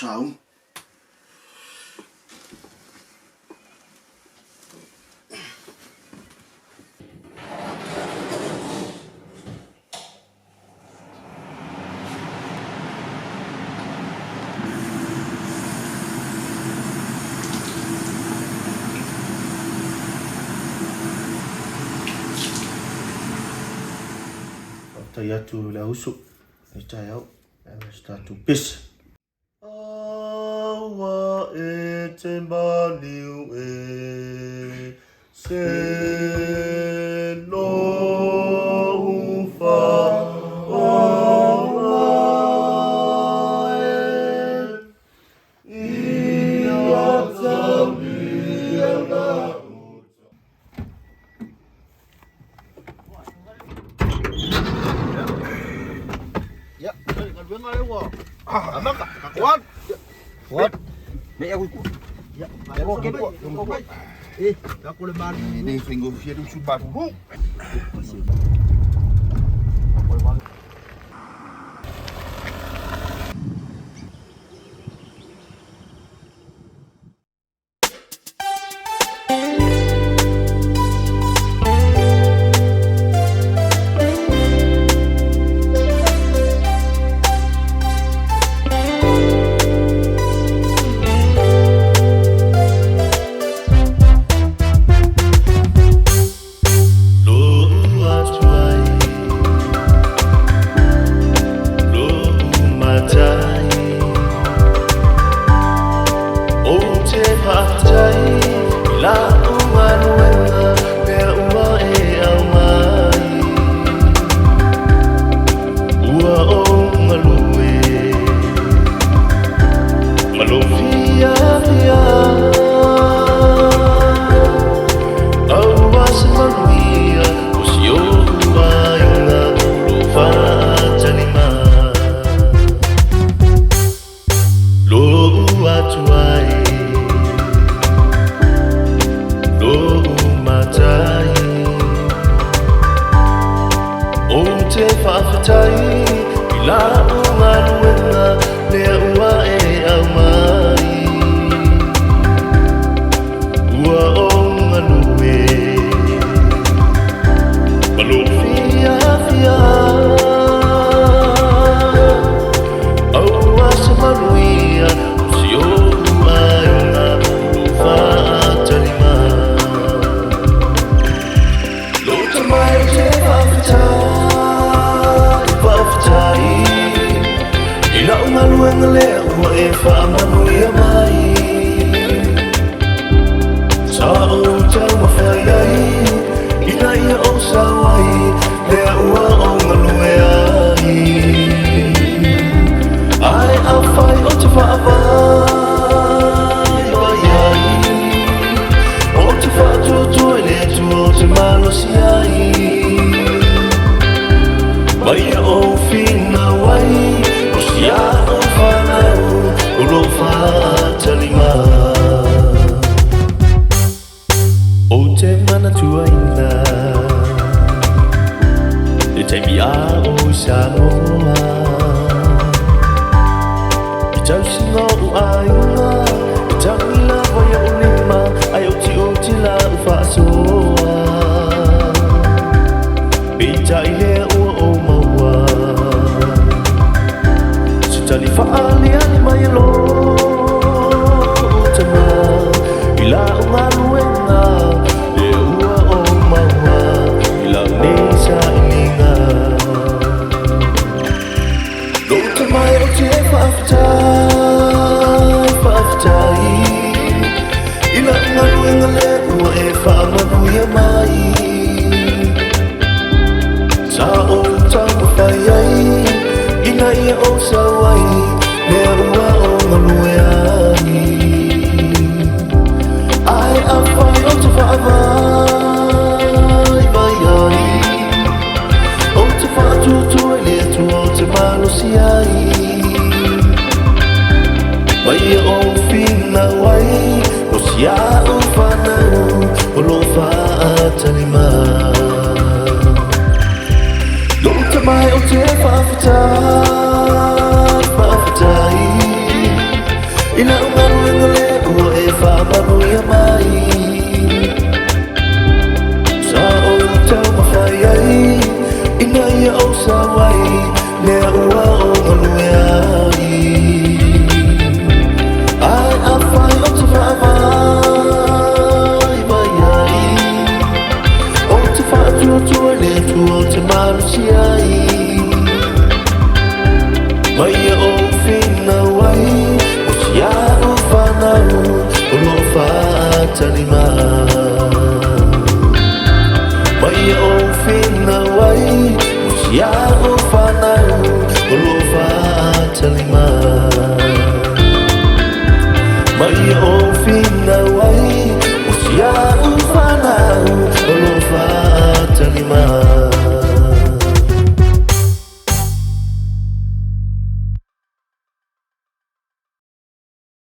Chào. Tayatu la usuk. Itayaw. Start to piss. Awa e te baliu e se lo ufa awa e ia tamia na Ya, kan buang ada gua. Abang kak, kuat. Kuat. Ni aku kuat. Ya, aku kuat. Aku lebar ni singgo sia tu subat dulu. Maya o fina wai Usia o whanau Ulo whātalima Maya o fina wai Usia o whanau Ulo whātalima Maya o fina wai Usia o whanau